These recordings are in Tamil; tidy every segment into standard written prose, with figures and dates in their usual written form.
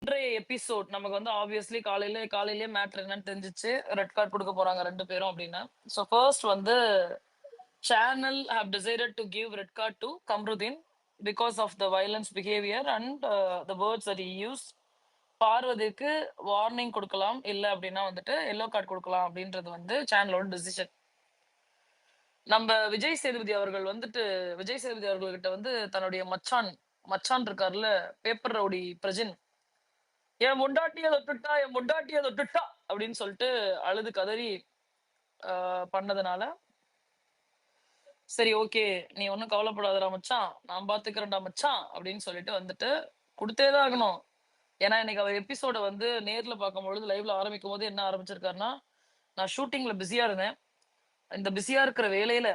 இன்றைய எபிசோட் நமக்கு வந்து ஆப்வியஸ்லி காலையிலேயே மேட்ரு என்னன்னு தெரிஞ்சிச்சு. ரெட் கார்டு கொடுக்க போறாங்க 2 பேரும் அப்படின்னு. ஸோ ஃபர்ஸ்ட் வந்து channel have decided to give red card to Kamruddin because of the violence behavior and the words that he used. பார்வதிக்கு வார்னிங் கொடுக்கலாம், இல்ல அப்படின்னா வந்துட்டு எல்லோ கார்டு கொடுக்கலாம் அப்படின்றது வந்து சேனலோட டிசிஷன். நம்ம விஜய் சேதுபதி அவர்கள் வந்துட்டு விஜய் சேதுபதி அவர்கள்கிட்ட வந்து தன்னுடைய மச்சான் இருக்காருல்ல, பேப்பர் ரவுடி பிரஜின், என் முண்டாட்டிய தொட்டுட்டா அப்படின்னு சொல்லிட்டு அழுது கதறி பண்ணதுனால, சரி ஓகே நீ ஒன்றும் கவலைப்படாதடா மச்சான், நான் பாத்துக்கிறேன்டா மச்சான் அப்படின்னு சொல்லிட்டு வந்துட்டு கொடுத்தேதான் ஆகணும். ஏன்னா இன்னைக்கு அவர் எபிசோட வந்து நேர்ல பார்க்கும்பொழுது லைவ்ல ஆரம்பிக்கும் போது என்ன ஆரம்பிச்சிருக்காருன்னா, நான் ஷூட்டிங்ல பிஸியா இருந்தேன். இந்த பிஸியா இருக்கிற வேலையில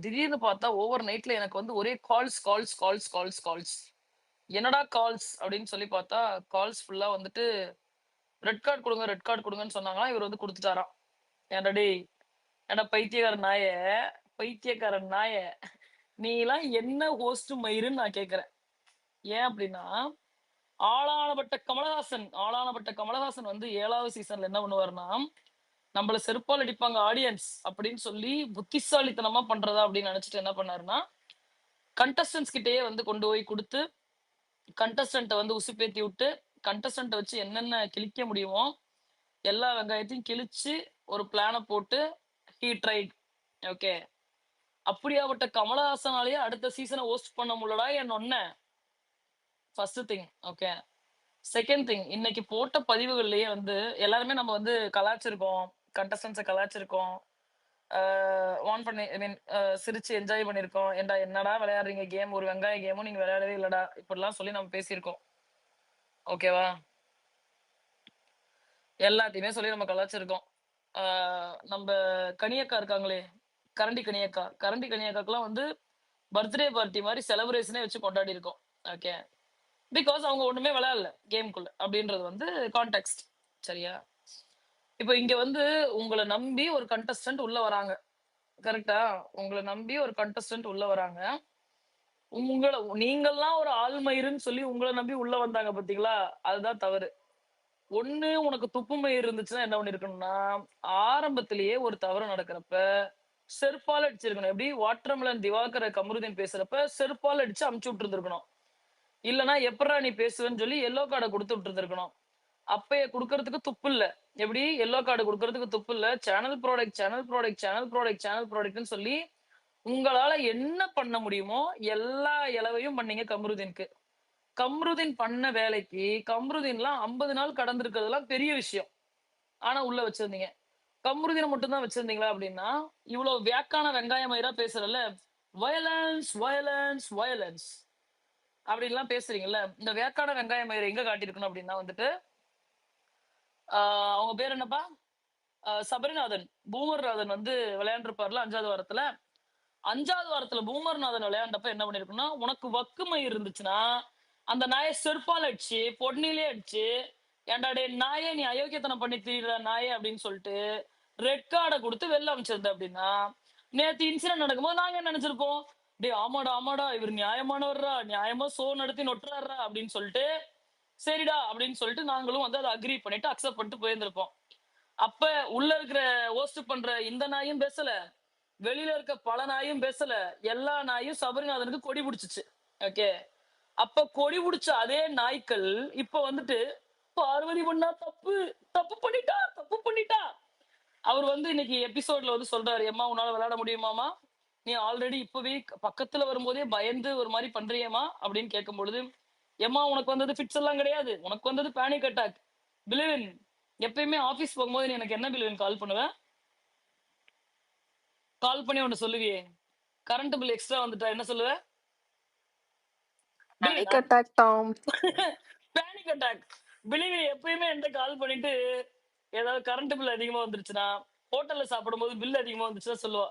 திடீர்னு பார்த்தா ஓவர் நைட்ல எனக்கு வந்து ஒரே calls calls calls calls calls. என்னடா கால்ஸ் அப்படின்னு சொல்லி பார்த்தா கால்ஸ் ஃபுல்லா வந்துட்டு ரெட் கார்டு கொடுங்கன்னு சொன்னாங்களா. இவர் வந்து கொடுத்துட்டாராம். ஏன்டா டேய், ஏன்டா பைத்தியக்காரன் நாய, நீ எல்லாம் என்ன ஹோஸ்ட் மயிருன்னு நான் கேக்குறேன். ஏன் அப்படின்னா, ஆளானப்பட்ட கமலஹாசன் வந்து 7வது சீசன்ல என்ன பண்ணுவாருன்னா, நம்மள செருப்பால் அடிப்பாங்க ஆடியன்ஸ் அப்படின்னு சொல்லி புத்திசாலித்தனமா பண்றதா அப்படின்னு நினைச்சிட்டு என்ன பண்ணாருன்னா, கண்டஸ்டன்ஸ் கிட்டயே வந்து கொண்டு போய் கொடுத்து கண்டஸ்டன்ட்டை வந்து உசுப்பேத்தி விட்டு கண்டஸ்டன்ட்டை வச்சு என்னென்ன கிழிக்க முடியுமோ எல்லா வெங்காயத்தையும் கிழிச்சு ஒரு பிளானை போட்டு ஹீ ட்ரைட். ஓகே, அப்படியாப்பட்ட கமலஹாசனாலேயே அடுத்த சீசனை ஹோஸ்ட் பண்ண முடியலடா என் ஒன்ன. First thing. Okay, second thing, இன்னைக்கு போட்ட பதிவுகள்லயே வந்து எல்லாருமே நம்ம வந்து கலாச்சிருக்கோம், கண்டஸ்டன்ஸை கலாச்சிருக்கோம், வான் பண்ணி ஐ மீன் சிரிச்சு என்ஜாய் பண்ணிருக்கோம். ஏன்டா என்னடா விளையாடுறீங்க கேம், ஒரு வெங்காய கேமும் நீங்க விளையாடவே இல்லடா, இப்படிலாம் சொல்லி நம்ம பேசியிருக்கோம். ஓகேவா, எல்லாத்தையுமே சொல்லி நம்ம கலாச்சிருக்கோம். நம்ம கனியக்கா இருக்காங்களே, கரண்டி கனியக்காக்கெல்லாம் வந்து பர்த்டே பார்ட்டி மாதிரி செலிப்ரேஷனே வச்சு கொண்டாடி இருக்கோம். ஓகே, பிகாஸ் அவங்க ஒண்ணுமே விளையாடல கேமுக்குள்ள அப்படின்றது வந்து கான்டெக்ட். சரியா, இப்போ இங்க வந்து உங்களை நம்பி ஒரு கண்டஸ்டன்ட் உள்ள வராங்க. கரெக்டா, உங்களை நம்பி ஒரு கண்டஸ்டன்ட் உள்ள வராங்க. நீங்கெல்லாம் ஒரு ஆள்மயிருன்னு சொல்லி உங்களை நம்பி உள்ள வந்தாங்க பாத்தீங்களா, அதுதான் தவறு. ஒண்ணு உனக்கு துப்பு மயிர் இருந்துச்சுன்னா என்ன பண்ணிருக்கணும்னா, ஆரம்பத்திலேயே ஒரு தவறு நடக்கிறப்ப செருப்பால் அடிச்சிருக்கணும். எப்படி வாட்டர்மெலன் திவாகர் கமருதீன் பேசுறப்ப செருப்பால் அடிச்சு அமுச்சு விட்டு இருந்திருக்கணும். இல்லைன்னா எப்படா நீ பேசுவேன்னு சொல்லி எல்லோ கார்டை கொடுத்து விட்டு இருந்திருக்கணும். அப்பய கொடுக்கறதுக்கு துப்பு இல்ல. எப்படி எல்லோ கார்டு கொடுக்கறதுக்கு துப்பு இல்ல. சேனல் ப்ராடக்ட்னு சொல்லி உங்களால என்ன பண்ண முடியுமோ எல்லா இலவையும் பண்ணீங்க கமருதீனுக்கு. கம்ருதீன் பண்ண வேலைக்கு கம்ருதீன்லாம் 50 நாள் கடந்திருக்கிறதுலாம் பெரிய விஷயம். ஆனா உள்ள வச்சிருந்தீங்க. கம்ருதீனை மட்டும்தான் வச்சிருந்தீங்களா அப்படின்னா, இவ்வளவு வியாக்கான வெங்காய மயிரா பேசுறல்ல, வயலன்ஸ் வயலன்ஸ் வயலன்ஸ் அப்படின்லாம் பேசுறீங்கல்ல, இந்த வியாக்கான வெங்காய மயிரை எங்க காட்டியிருக்கணும் அப்படின்னா வந்துட்டு, அவங்க பேர் என்னப்பா, சபரிநாதன், பூமர்நாதன் வந்து விளையாண்டுருப்பார்ல 5வது வாரத்துல பூமர்நாதன் விளையாண்டப்ப என்ன பண்ணிருக்குன்னா, உனக்கு வக்கு மயிர் இருந்துச்சுன்னா அந்த நாயை செருப்பால் அடிச்சு பொன்னிலே அடிச்சு, ஏன்டா டே நாயே நீ அயோக்கியத்தனம் பண்ணி தீர்ற நாயே அப்படின்னு சொல்லிட்டு ரெட் கார்டை கொடுத்து வெளில அமைச்சிருந்த அப்படின்னா, நேத்து இன்சிடென்ட் நடக்கும்போது நாங்க என்ன நினைச்சிருப்போம், டே ஆமாடா இவர் நியாயமானவர்ரா, நியாயமா ஷோ நடத்தி நொட்டுறாரா அப்படின்னு சொல்லிட்டு, சரிடா அப்படின்னு சொல்லிட்டு நாங்களும் வந்து அதை அக்ரி பண்ணிட்டு அக்செப்ட் பண்ணிட்டு போயிருந்திருப்போம். அப்ப உள்ள இருக்கிற ஹோஸ்ட் பண்ற இந்த நாயும் பேசல, வெளியில இருக்க பல நாயும் பேசல, எல்லா நாயும் சபரிநாதனுக்கு கொடி பிடிச்சிச்சு. ஓகே, அப்ப கொடி பிடிச்ச அதே நாய்க்கள் இப்ப வந்துட்டு பார்வதி பண்ணா தப்பு பண்ணிட்டா. அவர் வந்து இன்னைக்கு எபிசோட்ல வந்து சொல்றாரு, எம்மா உன்னால விளையாட முடியுமாமா, நீ ஆல்ரெடி இப்பவே பக்கத்துல வரும்போதே பயந்து ஒரு மாதிரி பண்றியம்மா அப்படின்னு கேட்கும் பொழுது, எம்மா உனக்கு வந்தது ஃபிட்ஸ் எல்லாம் கிடையாது, உனக்கு வந்தது பேனிக் அட்டாக். பிலிவின், எப்பயுமே ஆபீஸ் போகும்போது நீ எனக்கு என்ன பிலிவின் கால் பண்ணுவேன், கால் பண்ணி ஒண்ணு சொல்லுவியே, கரண்ட் பில் எக்ஸ்ட்ரா வந்துட்டா என்ன சொல்லுவ, panic attack Tom. Panic attack. Believe எப்பயுமே என்கிட்ட கால் பண்ணிட்டு ஏதாவது கரண்ட் பில் அதிகமா வந்துருச்சுன்னா, ஹோட்டல்ல சாப்பிடும் போது பில் அதிகமா வந்துச்சுன்னா சொல்லுவா,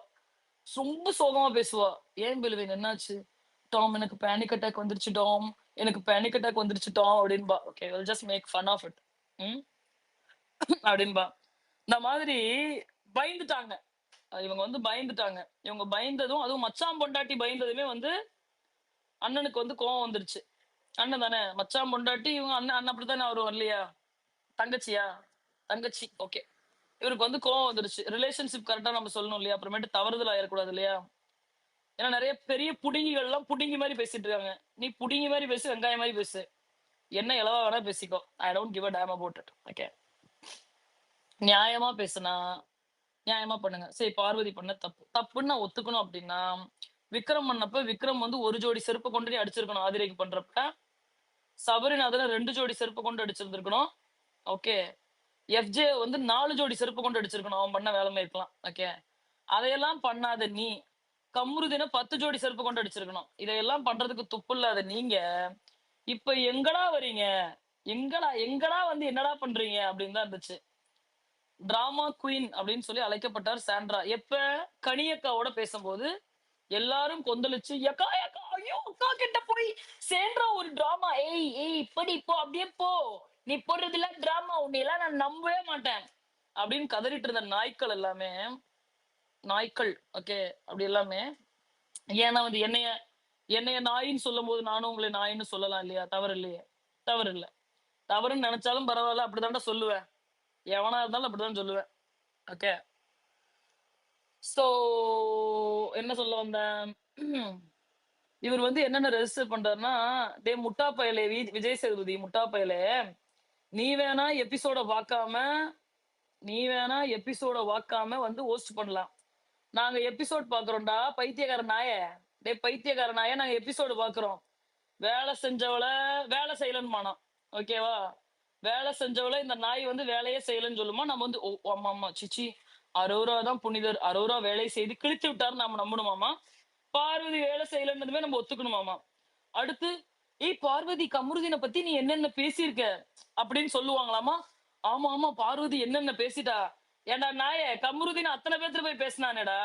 ரொம்ப சோகமா பேசுவா, ஏன் பிலிவின் என்னாச்சு, டாம் எனக்கு பேனிக் அட்டாக் வந்துருச்சு டாம், எனக்கு பேனிக் அட்டாக் வந்துருச்சு டாம் அப்படின்பா. Okay, will just make fun of it அப்படின்பா. இந்த மாதிரி பயந்துட்டாங்க இவங்க வந்து பயந்துட்டாங்க. இவங்க பயந்ததும், அதுவும் மச்சான் பொண்டாட்டி பயந்ததுமே வந்து அண்ணனுக்கு வந்து கோவம் வந்துருச்சு. அண்ணன் தானே, மச்சான் பொண்டாட்டி இவங்க அண்ணன். அண்ணன் அப்படித்தானே அவரு வரலையா? தங்கச்சியா? தங்கச்சி. ஓகே. இவருக்கு வந்து கோவம் வந்துருச்சு. ரிலேஷன்ஷிப் கரெக்டா நம்ம சொல்லணும் இல்லையா? அப்புறமேட்டு தவறுதல் ஆயிடக்கூடாது இல்லையா? ஏன்னா நிறைய பெரிய புடுங்கிகள் எல்லாம் புடுங்கி மாதிரி பேசிட்டு இருக்காங்க. நீ புடுங்கி மாதிரி பேசு, வெங்காயம் மாதிரி பேசு, என்ன இலவா வேணா பேசிக்கோ. I don't give a damn about it. Okay. நியாயமா பேசுனா நியாயமா பண்ணுங்க. சரி, பார்வதி பண்ண தப்பு தப்புன்னு நான் ஒத்துக்கணும் அப்படின்னா, விக்ரம் பண்ணப்ப விக்ரம் வந்து ஒரு ஜோடி செருப்பு கொண்டு நீ அடிச்சிருக்கணும். ஆதிரைக்கு பண்றப்ப சபரிநாதன 2 ஜோடி செருப்பு கொண்டு அடிச்சிருந்திருக்கணும். ஓகே. எஃப்ஜே வந்து 4 ஜோடி செருப்பு கொண்டு அடிச்சிருக்கணும். அவன் பண்ண வேலைமை இருக்கலாம். ஓகே. அதையெல்லாம் பண்ணாத நீ கம்ருதின 10 ஜோடி செருப்பு கொண்டு அடிச்சிருக்கணும். இதையெல்லாம் பண்றதுக்கு துப்பு இல்லாத நீங்க இப்ப எங்கடா வரீங்க? எங்கடா எங்கடா வந்து என்னடா பண்றீங்க அப்படின்னு தான் இருந்துச்சு. டிராமா குயின் அப்படின்னு சொல்லி அழைக்கப்பட்டார் சாண்ட்ரா. எப்ப? கனியக்காவோட பேசும்போது எல்லாரும் கொந்தளிச்சு, எக்கா எக்கா, ஐயோ அக்கா கிட்ட போய் சேண்ட்ரா ஒரு டிராமா, ஏய் ஏய் இப்படி போ, அப்படியே போ, நீ போடுறதுல டிராமா, உன்னை எல்லாம் நான் நம்பவே மாட்டேன் அப்படின்னு கதறிட்டு இருந்த நாய்க்கள் எல்லாமே, நாய்க்கள், ஓகே, அப்படி எல்லாமே. ஏன்னா வந்து என்னைய என்னைய நாயின்னு சொல்லும் போது நானும் உங்களை நாயின்னு சொல்லலாம் இல்லையா? தவறு இல்லையே? தவறு இல்லை. தவறுன்னு நினைச்சாலும் பரவாயில்ல, அப்படித்தான்டா சொல்லுவேன். எவனா இருந்தாலும் அப்படிதான் சொல்லுவேன். ஓகே. சோ என்ன சொல்ல வந்தேன்? இவர் வந்து என்னென்ன ரெஜிஸ்டர் பண்றாருன்னா, டே முட்டா பயலே, விஜய் சேதுபதி முட்டா பயலே, நீ வேணா எபிசோட பார்க்காம நீ வேணா எபிசோட பார்க்காம வந்து ஹோஸ்ட் பண்ணலாம். நாங்க எபிசோட் பாக்குறோம்டா பைத்தியக்கார நாயே. டே பைத்தியக்கார நாயே, நாங்க எபிசோடு பாக்குறோம். வேலை செஞ்சவள வேலை செய்யலன்னு மானோம். ஓகேவா? வேலை செஞ்சவள இந்த நாய் வந்து வேலையே செய்யலன்னு சொல்லுமா. நம்ம வந்து ஓ ஆமா ஆமா சிச்சி, அரோரா தான் புனிதர், அரோரா வேலை செய்து கிழித்து விட்டாரு நாம நம்பணுமாமா. பார்வதி வேலை செய்யலன்னதுமே நம்ம ஒத்துக்கணுமாமா. அடுத்து, ஏய் பார்வதி கமருதீனை பத்தி நீ என்னென்ன பேசியிருக்க அப்படின்னு சொல்லுவாங்களாமா. ஆமா ஆமா, பார்வதி என்னென்ன பேசிட்டா. ஏன்டா நாயே, கமருதீன் அத்தனை பேத்துல போய் பேசினானேடா.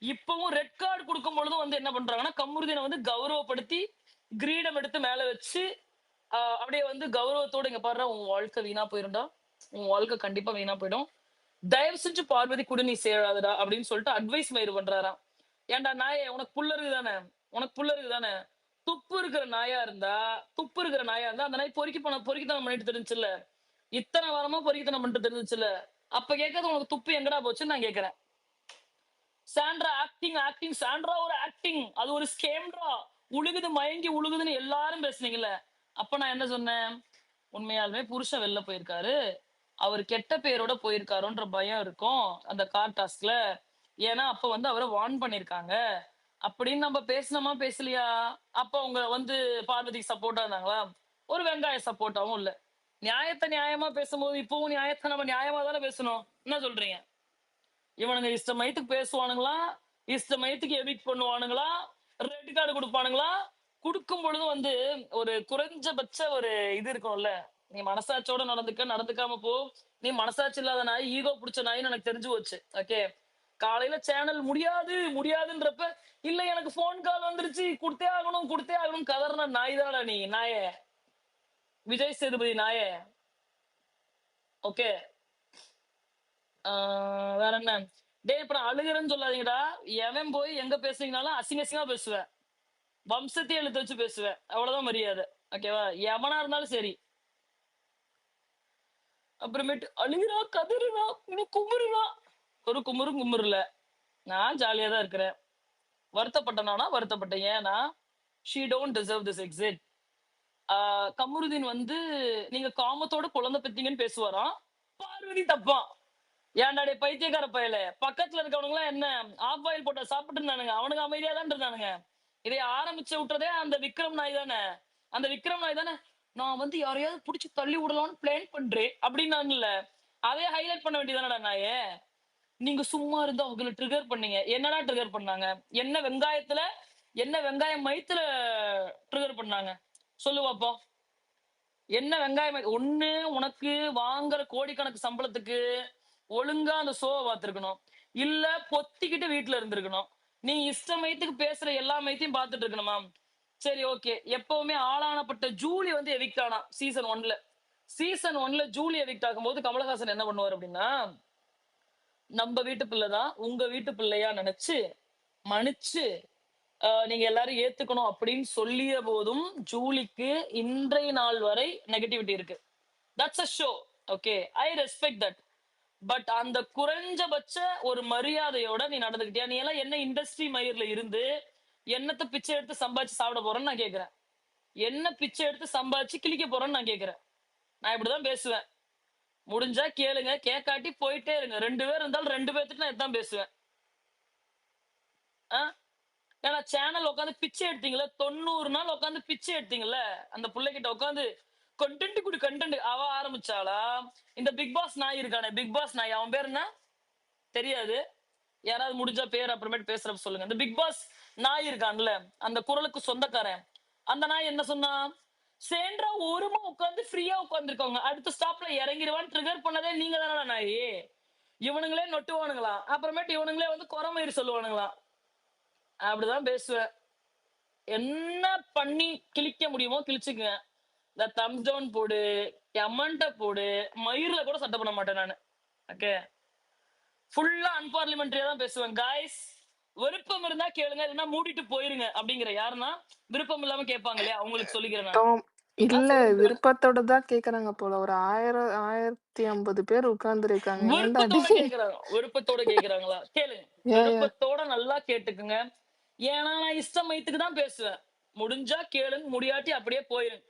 இப்பவும் ரெட் கார்டு கொடுக்கும் பொழுதும் வந்து என்ன பண்றாங்கன்னா, கமருதீனை வந்து கௌரவப்படுத்தி கிரீடம் எடுத்து மேல வச்சு அப்படியே வந்து கௌரவத்தோட, இங்க பாரு உன் வாழ்க்கை வீணா போயிரும்டா, உன் வாழ்க்கை கண்டிப்பா வீணா போயிடும், தயவு செஞ்சு பார்வதி கூட நீ சேராதடா அப்படின்னு சொல்லிட்டு அட்வைஸ் மயிர் பண்றாராம். ஏன்டா நாயே, உனக்கு புள்ள இருக்குதானே, உனக்கு புள்ள இருக்குதானே, துப்பு இருக்கிற நாயா இருந்தா துப்பு இருக்கிற நாயா இருந்தா அந்த நாய் பொறுக்கித்தனம் பண்ணிட்டு தெரிஞ்சுல, இத்தனை வாரமா பொறுக்கித்தனம் பண்ணிட்டு தெரிஞ்சுல, அப்ப கேட்கறது உனக்கு துப்பு எங்கடா போச்சுன்னு நான் கேட்கிறேன். சாண்ட்ரா ஆக்டிங் ஆக்டிங், சாண்ட்ரா ஒரு ஆக்டிங், அது ஒரு ஸ்கேம்ரா, உழுகுது மயங்கி உழுகுதுன்னு எல்லாரும் பேசுனீங்கல்ல. அப்ப நான் என்ன சொன்னேன்? உண்மையாலுமே புருஷன் வெளில போயிருக்காரு, அவர் கெட்ட பேரோட போயிருக்காருன்ற பயம் இருக்கும் அந்த கார் டாஸ்க்ல. ஏன்னா அப்ப வந்து அவரை வார்ன் பண்ணிருக்காங்க அப்படின்னு நம்ம பேசணுமா பேசலையா? அப்ப அவங்க வந்து பார்வதிக்கு சப்போர்ட்டா இருந்தாங்களா? ஒரு வெங்காய சப்போர்ட்டாவும் இல்ல. நியாயத்தை நியாயமா பேசும்போது இப்பவும் நியாயத்தை நம்ம நியாயமா தானே பேசணும். என்ன சொல்றீங்க? இவனுங்க இஷ்டமயத்துக்கு பேசுவானுங்களா, இஷ்டமயத்துக்கு எவிக்ட் பண்ணுவானுங்களா, ரெட் கார்டு கொடுப்பானுங்களா. கொடுக்கும் பொழுது வந்து ஒரு குறைஞ்சபட்ச ஒரு இது இருக்கும்ல, நீ மனசாட்சியோட நடந்துக்க, நடந்துக்காம போ, நீ மனசாட்சி இல்லாத நாய், ஈகோ பிடிச்ச நாயின்னு எனக்கு தெரிஞ்சு போச்சு. ஓகே. காலையில சேனல் முடியாது முடியாதுன்றப்ப, இல்ல எனக்கு போன் கால் வந்துருச்சு, கொடுத்தே ஆகணும் கொடுத்தே ஆகணும் கதறின நாய் தானடா நீ நாயே, விஜய் சேதுபதி நாயே. ஓகே. வேற என்ன? டேய் இப்ப நான் அழுகிறேன்னு சொல்லாதீங்கடா. எவன் போய் எங்க பேசுனீங்கனாலும் அசிங்க அசிங்கமா பேசுவேன், வம்சத்தையே எழுத்து வச்சு பேசுவேன், அவ்வளவுதான் மரியாதை. ஓகேவா? எவனா இருந்தாலும் சரி. அப்புறமேட்டு அழுகிறா கதறுறா இனி குமுறுறா, ஒரு குமுறும் குமுறல. நான் ஜாலியா தான் இருக்கிறேன். வருத்தப்பட்டனானா வருத்தப்பட்டேன். ஏன்னா she don't deserve this exit. Kamaruddin வந்து நீங்க காமத்தோட குழந்தை பெத்தீங்கன்னு பேசுவாராம். பார்வதி தப்பா. ஏன்டா டேய் பைத்தியக்கார பயல, பக்கத்துல இருக்கவனுங்க எல்லாம் என்ன ஆஃப் ஆயில் போட்ட சாப்பிட்டு இருந்தானுங்க, அவனுங்க அமைதியா தான் இருந்தானுங்க. இதை ஆரம்பிச்சு விட்டதே அந்த விக்ரம் நாய் தானே. அந்த விக்ரம் நாய் தானே, நான் வந்து யாரையாவது புடிச்சு தள்ளி விடலாம்னு பிளான் பண்றேன் அப்படின்னு. அதே ஹைலைட் பண்ண வேண்டியதானடா நாயே. நீங்க சும்மா இருந்தா அவங்களை ட்ரிகர் பண்ணீங்க. என்னடா ட்ரிகர் பண்ணாங்க? என்ன வெங்காயத்துல, என்ன வெங்காயம் மயத்துல ட்ரிகர் பண்ணாங்க? சொல்லு பாப்போம். என்ன வெங்காயம் ஒண்ணு, உனக்கு வாங்குற கோடிக்கணக்கு சம்பளத்துக்கு ஒழுங்கா அந்த ஷோவை பார்த்திருக்கணும், இல்ல பொத்திக்கிட்டு வீட்டுல இருந்திருக்கணும். நீ இஷ்டமயத்துக்கு பேசுற எல்லா மயத்தையும் பார்த்துட்டு இருக்கணுமா? சரி ஓகே. எப்பவுமே ஆளானப்பட்ட ஜூலி வந்து எவிக்ட் ஆனா சீசன் 1. சீசன் 1 ஜூலி எவிக்ட் ஆகும்போது கமலஹாசன் என்ன பண்ணுவார் அப்படின்னா, நம்ம வீட்டு பிள்ளைதான் உங்க வீட்டு பிள்ளையா நினைச்சு மன்னிச்சு நீங்க எல்லாரும் ஏத்துக்கணும் அப்படின்னு சொல்லிய போதும் ஜூலிக்கு இன்றைய நாள் வரை நெகட்டிவிட்டி இருக்கு. That's a show. Okay, I respect that. But அந்த குறைஞ்சபட்ச ஒரு மரியாதையோட நீ நடந்துக்கிட்டியா? நீ எல்லாம் என்ன இண்டஸ்ட்ரி மயிர்ல இருந்து என்னத்த பிச்சை எடுத்து சம்பாதிச்சு சாப்பிட போறேன்னு நான் கேக்குறேன். என்ன பிச்சை எடுத்து சம்பாதிச்சு கிழிக்க போறேன்னு நான் கேக்குறேன். நான் இப்படிதான் பேசுவேன். முடிஞ்சா கேளுங்க, கேட்காட்டி போயிட்டே இருங்க. 2 பேர் இருந்தாலும் 2 பேர்த்துக்கு நான் இதான் பேசுவேன். ஆ? ஏன்னா சேனல் உட்காந்து பிச்சை எடுத்தீங்கல்ல, 90 நாள் உட்காந்து பிச்சை எடுத்தீங்கல்ல, அந்த பிள்ளைகிட்ட உட்காந்து கண்டென்ட் குடி கண்டென்ட் அவ ஆரம்பிச்சாளா? இந்த பிக் பாஸ் நாய் இருக்கானே, பிக் பாஸ் நாய், அவன் பேர் என்ன தெரியாது. யாராவது முடிஞ்சா பேர் அப்புறமேட்டு பேசுறப்ப சொல்லுங்க. இந்த பிக் பாஸ் நாய் இருக்கான்ல, அந்த குரலுக்கு சொந்தக்காரன், அந்த நாய் என்ன சொன்னா? சேன்றா ஓரமா உட்காந்து ஃப்ரீயா உட்காந்துருக்கவங்க அடுத்த ஸ்டாப்ல இறங்கிடுவான்னு ட்ரிகர் பண்ணதே நீங்க தானடா நாயி. இவனுங்களே நொட்டுவானுங்களாம், அப்புறமேட்டு இவனுங்களே வந்து குறமயிறு சொல்லுவானுங்களாம். அப்படிதான் பேசுவேன். என்ன பண்ணி கிழிக்க முடியுமோ கிழிச்சுக்குங்க. இந்த தம்ஸ் டவுன் போடு, கமெண்ட போடு, மயிர்ல கூட சட்டை பண்ண மாட்டேன் நானு. ஓகே, ஃபுல்லா அன்பார்லிமெண்டரியா தான் பேசுவேன். காய்ஸ், விருப்பம் இருந்தா கேளுங்க, இல்லைன்னா மூடிட்டு போயிருங்க அப்படிங்கிற. யாருன்னா விருப்பம் இல்லாம கேட்பாங்க இல்லையா, அவங்களுக்கு சொல்லிக்கிறேன் நான். டோம் இல்ல சொல்லுங்க சொல்லுங்க. விருப்பத்தோட தான் கேக்குறாங்க போல. ஒரு 1000 1050 பேர் உட்கார்ந்துருக்காங்க. ஏன்டா நீ? விருப்பத்தோட கேக்குறாங்க, விருப்பத்தோட கேக்குறாங்களா? கேளுங்க, ஏன் ஏன்? விருப்பத்தோட நல்லா கேட்டுக்குங்க. ஏன்னா நான் இஷ்டம் மைத்துக்கு தான் பேசுவேன். முடிஞ்சா கேளுங்க, முடியாட்டி அப்படியே போயிருங்க.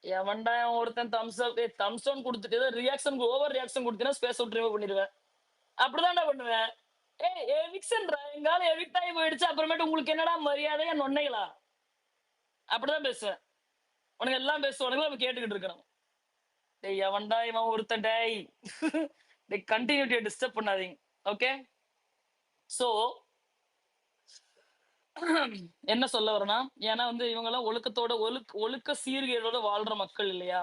எவன்டா ஒருத்தன் தம்ஸ் அப் தம்ஸ் டவுன் கொடுத்துட்டு ஏதோ ரியாக்ஷன் ஓவர் ரியாக்ஷன் கொடுத்தீங்கன்னா ஸ்பேஸ் அவுட் ரிமூவ் பண்ணிடுவேன். அப்படிதான்டா பண்ணுவேன். ஏய் எவிக்ஷன்டா, எங்கால எவிக்ட் ஆகி போயிடுச்சு, அப்புறமேட்டு உங்களுக்கு என்னடா மரியாதையா நொன்னைகளா? அப்படிதான் பேசுவேன். உனக்கு எல்லாம் பேசுவானுங்களா, நம்ம கேட்டுக்கிட்டு இருக்கணும். டேய் எவன்டா இவன் ஒருத்தன், டேய் டேய் கண்டினியூட்டியை டிஸ்டர்ப் பண்ணாதீங்க. ஓகே, சோ என்ன சொல்ல வரேன்னா, ஏன்னா வந்து இவங்க எல்லாம் ஒழுக்கத்தோட ஒழுக்க சீர்கேடோட வாழ்ற மக்கள் இல்லையா?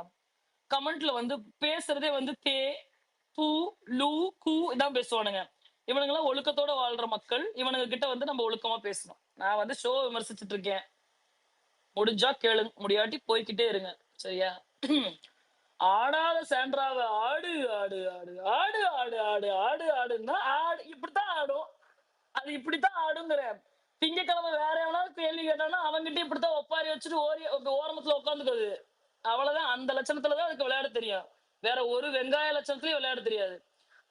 கமெண்ட்ல வந்து பேசுறதே வந்து தே, பூ, லூ, கூ இதான் பேசுவானுங்க. இவனுங்க எல்லாம் ஒழுக்கத்தோட வாழ்ற மக்கள். இவனுங்க கிட்ட வந்து நம்ம ஒழுக்கமா பேசணும். நான் வந்து ஷோ விமர்சிச்சுட்டு இருக்கேன். முடிஞ்சா கேளுங்க, முடியாட்டி போய்க்கிட்டே இருங்க. சரியா? ஆடாத சாண்ட்ராவை ஆடு ஆடு ஆடு ஆடு ஆடு ஆடு ஆடு ஆடுன்னா ஆடு இப்படித்தான் ஆடும். அது இப்படித்தான் ஆடுங்கிற. திங்கக்கிழமை வேற எவனாவது கேள்வி கேட்டானா அவன்கிட்ட இப்படித்தான் ஒப்பாரி வச்சுட்டு ஓரமத்துல உட்காந்துக்குது. அவ்வளவுதான். அந்த லட்சணத்துலதான் அதுக்கு விளையாட தெரியும். வேற ஒரு வெங்காய லட்சணத்துலயும் விளையாட தெரியாது.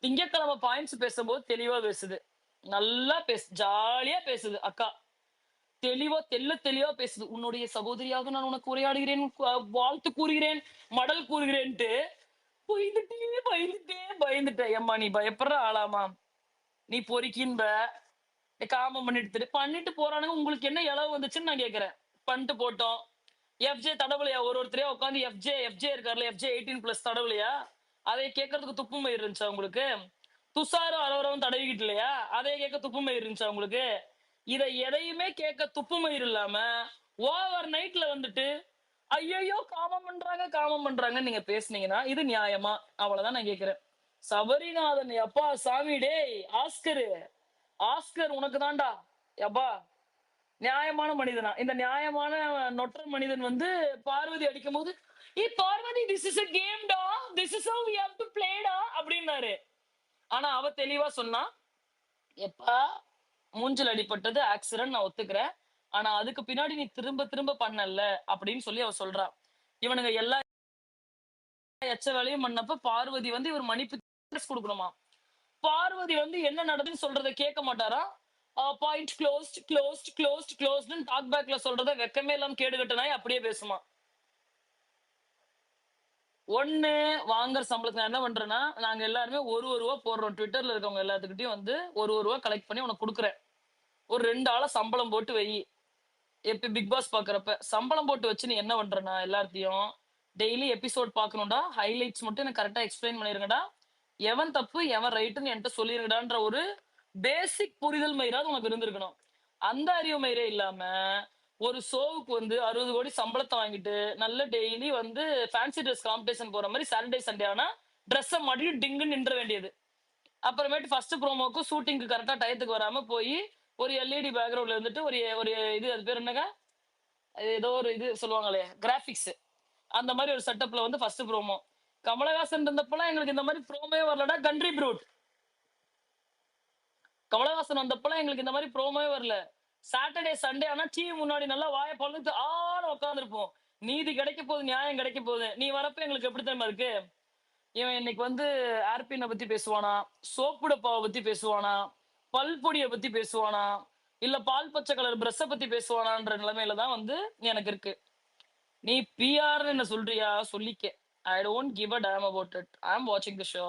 திங்கக்கிழமை பாயிண்ட்ஸ் பேசும்போது தெளிவா பேசுது, நல்லா ஜாலியா பேசுது அக்கா. தெளிவா தெளிவா பேசுது. உன்னுடைய சகோதரியாக நான் உனக்கு உரையாடுகிறேன், வாழ்த்து கூறுகிறேன், மடல் கூறுகிறேன்ட்டு பயந்துட்டேன். ஏம்மா நீ பயப்படுற ஆளாமா? நீ பொறுக்கின்ப காமம் பண்ணிட்டு போறானுங்க. உங்களுக்கு என்ன இளவு வந்துச்சுன்னு நான் கேக்குறேன். பண்ணிட்டு போட்டோம். எஃப்ஜே தடவுலையா? ஒருத்தரையா உட்காந்து எஃப்ஜே எஃப்ஜே இருக்காருல்ல, எஃப்ஜே 18+ தடவுலையா? அதை கேட்கறதுக்கு துப்பு மயிர் இருந்துச்சா உங்களுக்கு? துஷாரும் அலவரவும் தடவிக்கிட்டு இல்லையா? அதை கேட்க துப்பு மயிர் இருந்துச்சா உங்களுக்கு? இதை எதையுமே கேட்க துப்பு மயிர் இல்லாம ஓவர் நைட்ல வந்துட்டு ஐயோ காமம் பண்றாங்கன்னு நீங்க பேசுனீங்கன்னா இது நியாயமா? அவ்வளவுதான் நான் கேக்குறேன். சபரிநாதன் அப்பா சாமி, டேய் ஆஸ்கரு, ஆஸ்கர் உனக்கு தான்டா. எப்பா நியாயமான மனிதனா? இந்த நியாயமான நொற்ற மனிதன் வந்து பார்வதி அடிக்கும் போது, ஏ Parvathi, this is a game டா, this is how we have to play டா அப்படின்னாரு. ஆனா அவ தெளிவா சொன்னா, எப்பா மூஞ்சில் அடிபட்டது ஆக்சிடென்ட், நான் ஒத்துக்கிறேன். ஆனா அதுக்கு பின்னாடி நீ திரும்ப திரும்ப பண்ணல அப்படின்னு சொல்லி அவ சொல்றா. இவனுங்க எல்லா எச்ச வேலையும் பண்ணப்ப பார்வதி வந்து இவர் மன்னிப்பு கொடுக்கணுமா? பார்வதி வந்து என்ன நடந்துன்னு சொல்றத கேட்க மாட்டாரா? பாயிண்ட் க்ளோஸ்ட் க்ளோஸ்ட் க்ளோஸ்ட் க்ளோஸ்ட்னு டாக் பேக்ல சொல்றத வெக்கமே இல்லாம கேடுகட்ட நாய் அப்படியே பேசுமா. ஒண்ணு வாங்குற சம்பளத்துக்கு நான் என்ன பண்றேன்னா, நாங்க எல்லாருமே ஒரு ரூபா போடுறோம். ட்விட்டர்ல இருக்கவங்க எல்லாத்துக்கிட்டையும் வந்து ஒரு ரூபா கலெக்ட் பண்ணி உனக்கு கொடுக்குறேன். ஒரு 2 ஆள சம்பளம் போட்டு வை. எப்ப பிக் பாஸ் பாக்குறப்ப சம்பளம் போட்டு வச்சு நீ என்ன பண்றனா, எல்லாத்தையும் டெய்லி எபிசோட் பாக்கணும்டா, ஹைலைட்ஸ் மட்டும் எனக்கு கரெக்டா எக்ஸ்பிளைன் பண்ணிருங்கடா, எவன் தப்பு எவன் ரைட்டுன்னு என்கிட்ட சொல்லிருங்கடான்ற ஒரு பேசிக் புரிதல் மயிராது உனக்கு இருந்திருக்கணும். அந்த அறிவு மயிரே இல்லாம ஒரு ஷோவுக்கு வந்து 60 கோடி சம்பளத்தை வாங்கிட்டு நல்ல டெய்லி வந்து ஃபேன்சி ட்ரெஸ் காம்படிஷன் போற மாதிரி சாட்டர்டே சண்டே ஆனா ட்ரெஸ்ஸை மாட்டிட்டு டிங்குன்னு நின்ற வேண்டியது. அப்புறமேட்டு ஃபர்ஸ்ட் ப்ரோமோக்கு ஷூட்டிங்க்கு கரெக்டா டயத்துக்கு வராம போய் ஒரு எல்இடி பேக்ரவுண்ட்ல இருந்துட்டு ஒரு ஒரு இது, அது பேர் என்னங்க, ஏதோ ஒரு இது சொல்லுவாங்களே கிராபிக்ஸ், அந்த மாதிரி ஒரு செட்டப்ல வந்து ஃபர்ஸ்ட் ப்ரோமோ. கமலஹாசன் இருந்தப்பெல்லாம் எங்களுக்கு இந்த மாதிரி ப்ரோமே வரலடா கண்ட்ரி ப்ரூட். கமலஹாசன் வந்தப்பெல்லாம் எங்களுக்கு இந்த மாதிரி ப்ரோமோவே வரல. சாட்டர்டே சண்டே ஆனா டிவி முன்னாடி நல்லா வாயை பொழுது ஆன்னு உட்காந்துருப்போம். நீதி கிடைக்க போகுது, நியாயம் கிடைக்க போகுது. நீ வரப்ப எங்களுக்கு எப்படி தெரியுமா இருக்கு? இவன் இன்னைக்கு வந்து ஏர்பினை பத்தி பேசுவானா, சோப்பு டப்பாவை பத்தி பேசுவானா, பல்பொடியை பத்தி பேசுவானா, இல்ல பால் பச்சை கலர் பிரஷ்ஷை பத்தி பேசுவானான்ற நிலைமையில தான் வந்து எனக்கு இருக்கு. நீ பிஆர் என்ன சொல்றியா சொல்லிக்க. I don't give a damn about it. I am வாட்சிங் தி ஷோ.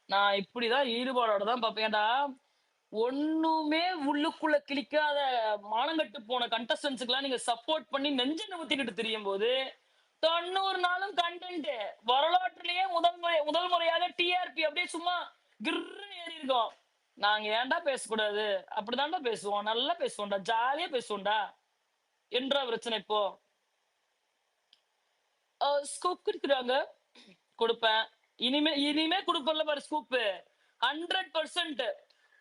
நான் இப்படிதான் ஈடுபாடோட தான் பார்ப்பேன்டா. ஒண்ணுமே உள்ளுக்குள்ள கிளிக்காத மானங்கட்டு போன கண்டஸ்டன்ஸுக்குலாம் நீங்க சப்போர்ட் பண்ணி நெஞ்ச நிமித்திக்கிட்டு தெரியும் போது 90 நாளும் கண்டென்ட் வரலாற்றிலேயே முதல் முறையாக டிஆர்பி அப்படியே சும்மா கிர்ன்னு ஏறி இருக்கோம். நாங்க ஏன்டா பேசக்கூடாது? அப்படிதான்டா பேசுவோம், நல்லா பேசுவோம்டா, ஜாலியா பேசுவோம்டா. என்றா பிரச்சனை இப்போ? ஸ்கூப் கொடுக்குறாங்க, கொடுப்பேன். இனிமே இனிமே கொடுப்பல பாரு ஸ்கூப். 100%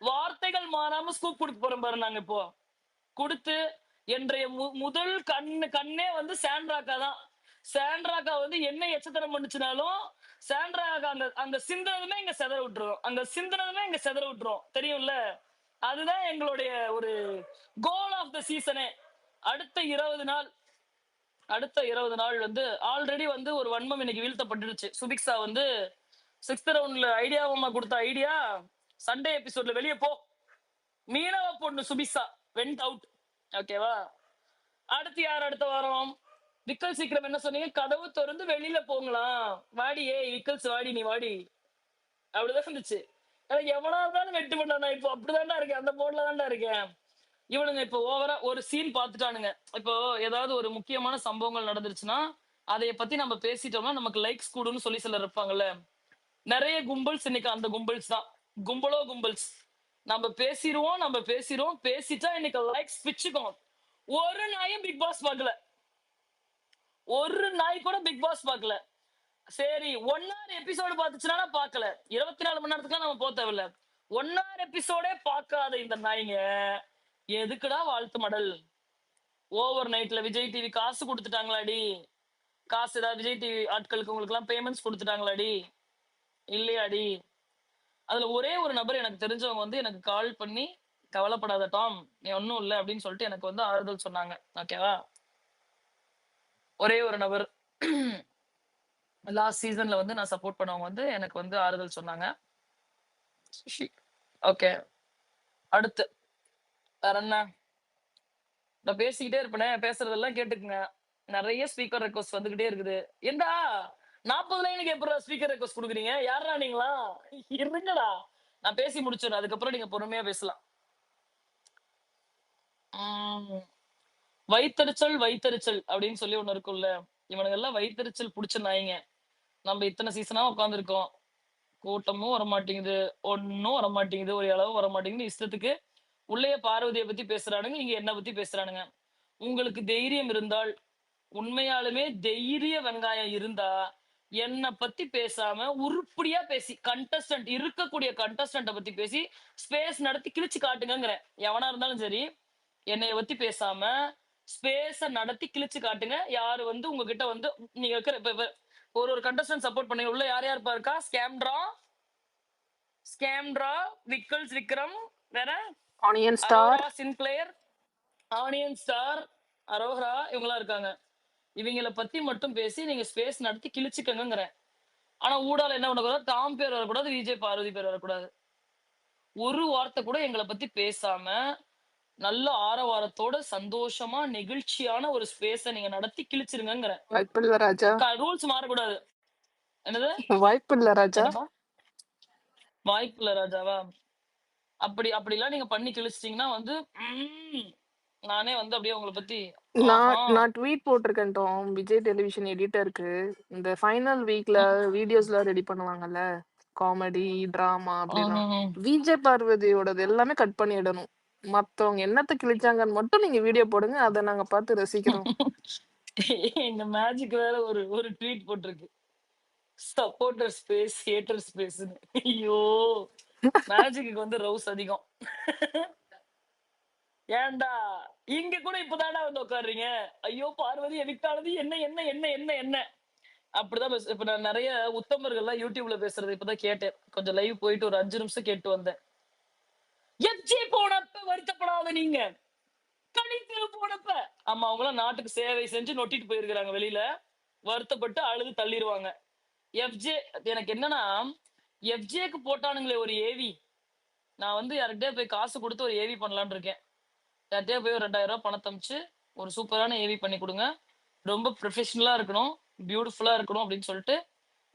வார்த்தைகள் மாறாம ஸ்கூப் கொடுக்க போறோம் பாரு நாங்க இப்போ. கொடுத்து என்றைய முதல் கண்ணே வந்து சாண்ட்ராக்கா தான். சாண்ட்ராக்கா வந்து என்ன எச்சத்தனம் பண்ணுச்சுனாலும் சாண்ட்ராக்கா அங்க அங்க சிந்தனதுமே இங்க செதற விட்டுரும், அங்க சிந்தனதுமே இங்க செதற விட்டுரும், தெரியும்ல? அதுதான் எங்களுடைய ஒரு கோல் ஆஃப் த சீசனே. அடுத்த 20 நாள் வந்து ஆல்ரெடி வந்து ஒரு வன்மம் இன்னைக்கு வீழ்த்தப்பட்டுருச்சு. சுபிக்ஷா வந்து 6th ரவுண்ட்ல ஐடியாவமா கொடுத்த ஐடியா சண்டே எபிசோட்ல வெளியே போ, மீனவ பொண்ணு சுபிக்ஷா வெண்ட் அவுட். ஓகேவா? அடுத்து யார் அடுத்த வாரம்? விக்கல் சீக்கிரம் என்ன சொன்னீங்க? கதவு திறந்து வெளியில போங்களாம். வாடி விக்கல்ஸ் வாடி, நீ வாடி. அப்படிதான் இருந்துச்சு. எனக்கு எவனா இருந்தாலும் வெட்டு பண்ண. நான் இப்போ அப்படிதான்டா இருக்கேன், அந்த போர்ட்ல தான்டா இருக்கேன். இவனுங்க இப்போ ஓவரா ஒரு சீன் பார்த்துட்டானுங்க. இப்போ ஏதாவது ஒரு முக்கியமான சம்பவங்கள் நடந்துருச்சுன்னா அதைய பத்தி நம்ம பேசிட்டோம்னா நமக்கு லைக்ஸ் கூடுன்னு சொல்லி சிலர் இருப்பாங்கல்ல. நிறைய கும்பல்ஸ் இன்னைக்கு அந்த கும்பல்ஸ் தான். கும்பல்ஸ். நம்ம பேசிடுவோம், பேசிட்டா இன்னைக்கு லைக்ஸ் பிச்சுக்கும். ஒரு நாயும் பிக் பாஸ் பார்க்கல, ஒரு நாய் கூட பிக் பாஸ் பார்க்கல. சரி 1 hour எபிசோடு பார்த்துச்சுன்னா பார்க்கல, 24 மணி நேரத்துக்குலாம் நம்ம போக தேவையில்ல. 1 hour எபிசோடே பார்க்காத இந்த நாய்ங்க எதுக்குடா வாழ்த்து மடல்? ஓவர் நைட்ல விஜய் டிவி காசு கொடுத்துட்டாங்களாடி? காசு ஏதாவது விஜய் டிவி ஆட்களுக்கு உங்களுக்கு எல்லாம் பேமெண்ட்ஸ் கொடுத்துட்டாங்களாடி? இல்லையாடி? அதுல ஒரே ஒரு நபர் எனக்கு தெரிஞ்சவங்க வந்து எனக்கு கால் பண்ணி கவலைப்படாத டாம், நீ ஒன்னும் இல்லை அப்படின்னு சொல்லிட்டு எனக்கு வந்து ஆறுதல் சொன்னாங்க. ஓகேவா? ஒரே ஒரு நபர் லாஸ்ட் சீசன்ல வந்து நான் சப்போர்ட் பண்ணவங்க வந்து எனக்கு வந்து ஆறுதல் சொன்னாங்க. ஓகே, அடுத்து வேற என்ன? நான் பேசிக்கிட்டே இருப்பேனே, பேசுறதெல்லாம் கேட்டுக்குங்க. நிறைய ஸ்பீக்கர் ரெக்வஸ்ட் வந்துகிட்டே இருக்குது. ஏண்டா 40 லைனுக்கு எப்படி ஸ்பீக்கர் ரெக்வஸ்ட் கொடுக்குறீங்க? யாரா நீங்களா? இருங்கடா, நான் பேசி முடிச்சிடுறேன், அதுக்கப்புறம் நீங்க பொறுமையா பேசலாம். வைத்தறிச்சல் அப்படின்னு சொல்லி ஒண்ணு இருக்குல்ல. இவனுங்க எல்லாம் வைத்தறிச்சல் புடிச்ச நாய்ங்க. நம்ம இத்தனை சீசனா உட்காந்துருக்கோம், கூட்டமும் வரமாட்டேங்குது, ஒன்னும் வரமாட்டேங்குது, ஒரு அளவு வரமாட்டேங்குது. இஷ்டத்துக்கு உள்ளே பார்வதியை பத்தி பேசுறானுங்க, இங்க என்ன பத்தி பேசுறானுங்க. உங்களுக்கு தைரியம் இருந்தால், உண்மையாலுமே தைரிய வெங்காயம் இருந்தா என்னை பத்தி பேசாம உருப்படியா பேசி இருக்கக்கூடிய கண்டஸ்டன்ட பத்தி பேசி ஸ்பேஸ் நடத்தி கிழிச்சு காட்டுங்கிறேன். எவனா இருந்தாலும் சரி, என்னைய பத்தி பேசாம ஸ்பேஸ நடத்தி கிழிச்சு காட்டுங்க. யாரு வந்து உங்ககிட்ட வந்து நீங்க இருக்கிற ஒரு கண்டஸ்டன்ட் சப்போர்ட் பண்ணீங்க, உள்ள யார் யார் இருக்கா? ஸ்கேம்ட்ரா, விக்கல்ஸ் விக்ரம், வேற onion star, Aurora Sinclair, onion star, அரோஹரா, இவங்கெல்லாம் இருக்காங்க. இவங்களை பத்தி மட்டும் பேசி நீங்க ஸ்பேஸ் நடத்தி கிழிச்சுக்கங்கிறேன். ஆனா ஊடால என்ன பண்ணக்கூடாது? டாம் பேர் வரக்கூடாது, விஜய் பார்வதி பேர் வரக்கூடாது. ஒரு வார்த்தை கூட எங்களை பத்தி பேசாம நல்ல ஆரவாரத்தோட சந்தோஷமா நெகிழ்ச்சியான ஒரு ஸ்பேஸ நீங்க நடத்தி கிழிச்சிருங்கிறேன். வாய்ப்பு இல்ல ராஜா, ரூல்ஸ் மாறக்கூடாது. என்னது? வாய்ப்பு இல்ல ராஜா, என்னப்பா வாய்ப்பு இல்ல ராஜாவா? அப்படிலாம் நீங்க பண்ணி கிழிச்சிட்டீங்கன்னா வந்து நானே வந்து அப்படியே உங்களை பத்தி நான் ட்வீட் போட்டிருக்கேன் டாம். விஜய் டெலிவிஷன் எடிட்டருக்கு இந்த ஃபைனல் வீக்ல வீடியோஸ்லாம் ரெடி பண்ணுவாங்கல்ல, காமெடி டிராமா அப்படிலாம், விஜய் பார்வதியோடது எல்லாமே கட் பண்ணிடணும். மத்தவங்க என்னத்த கிழிச்சாங்கன்னு மட்டும் நீங்க வீடியோ போடுங்க, அதை நாங்க பார்த்து ரசிக்கிறோம். எங்க மேஜிக் வேற ஒரு ட்வீட் போட்டிருக்கு, சப்போர்ட்டர் ஸ்பேஸ் ஹேட்டர் ஸ்பேஸ். ஐயோ, மேஜிக்கு வந்து ரவுஸ் அதிகம். ஏன்டா இங்க கூட இப்பதான்டா வந்து உட்காடுறீங்க? ஐயோ பார்வதி எவிக்டானது என்ன என்ன என்ன என்ன என்ன அப்படிதான் இப்ப நான் நிறைய உத்தமர்கள்லாம் யூடியூப்ல பேசுறது இப்பதான் கேட்டேன். கொஞ்சம் லைவ் போயிட்டு ஒரு 5 நிமிஷம் கேட்டு வந்தேன். எஃப்ஜி போனப்ப வருத்தப்படாத நீங்க, கணித்து போனப்ப ஆமா அவங்களாம் நாட்டுக்கு சேவை செஞ்சு நொட்டிட்டு போயிருக்கிறாங்க வெளியில, வருத்தப்பட்டு அழுது தள்ளிடுவாங்க. எஃப்ஜே எனக்கு என்னன்னா, எஃப்ஜேக்கு போட்டானுங்களே ஒரு ஏவி, நான் வந்து யார்கிட்டயே போய் காசு கொடுத்து ஒரு ஏவி பண்ணலாம்னு இருக்கேன். யார்கிட்டயே போய் ஒரு 2000 பணத்தை அமிச்சு ஒரு சூப்பரான ஏவி பண்ணி கொடுங்க, ரொம்ப ப்ரொஃபஷனலா இருக்கணும், பியூட்டிஃபுல்லா இருக்கணும் அப்படின்னு சொல்லிட்டு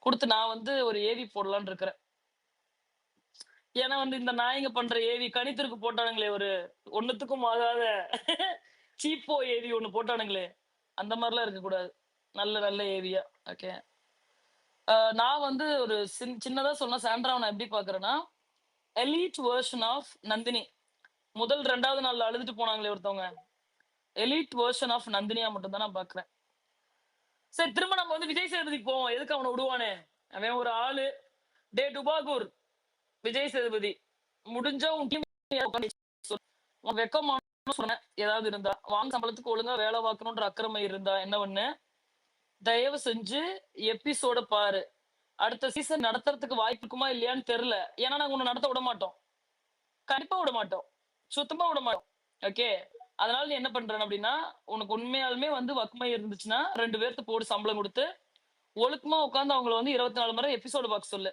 கொடுத்து நான் வந்து ஒரு ஏவி போடலான்னு இருக்கிறேன். ஏன்னா வந்து இந்த நாய்ங்க பண்ற ஏவி கணித்திற்கு போட்டானுங்களே ஒரு ஒண்ணுத்துக்கும் ஆகாத சீப்போ ஏவி ஒண்ணு போட்டானுங்களே, அந்த மாதிரிலாம் இருக்கக்கூடாது. நல்ல நல்ல ஏவியா. ஓகே. நான் வந்து ஒரு சின்னதா சொன்ன சாண்ட்ராவை நான் எப்படி பாக்குறேன்னா, எலீட் வெர்ஷன் ஆஃப் நந்தினி. முதல் 2வது நாள்ல அழுதுட்டு போனாங்களே ஒருத்தவங்க, எலீட் வெர்ஷன் ஆஃப் நந்தினியா மட்டும் தான் நான் பாக்குறேன். சரி, திரும்ப நம்ம வந்து விஜய் சேதுபதிக்கு போவோம். எதுக்கு அவனை விடுவானே, அவன் ஒரு ஆளு. டே டுபாகூர் விஜய் சேதுபதி, முடிஞ்சா உன் டீம் வெக்கமான சொன்னேன். ஏதாவது இருந்தா வாங்க, சம்பளத்துக்கு ஒழுங்கா வேலை பார்க்கணுன்ற அக்கிரமை இருந்தா என்ன பண்ணு, தயவு செஞ்சு எபிசோட பாரு. அடுத்த சீசன் நடத்துறதுக்கு வாய்ப்பு இருக்குமா இல்லையான்னு தெரியல. ஏன்னா நாங்க உன்னை நடத்த விட மாட்டோம், கண்டிப்பா விட மாட்டோம், சுத்தமா விட மாட்டோம். ஓகே. அதனால நீ என்ன பண்றேன் அப்படின்னா, உனக்கு உண்மையாலுமே வந்து வக்மை இருந்துச்சுன்னா 2 பேர்த்து போடு சம்பளம் கொடுத்து ஒழுக்கமா உட்காந்து அவங்கள வந்து 24 முறை எபிசோடு பார்க்க சொல்லு.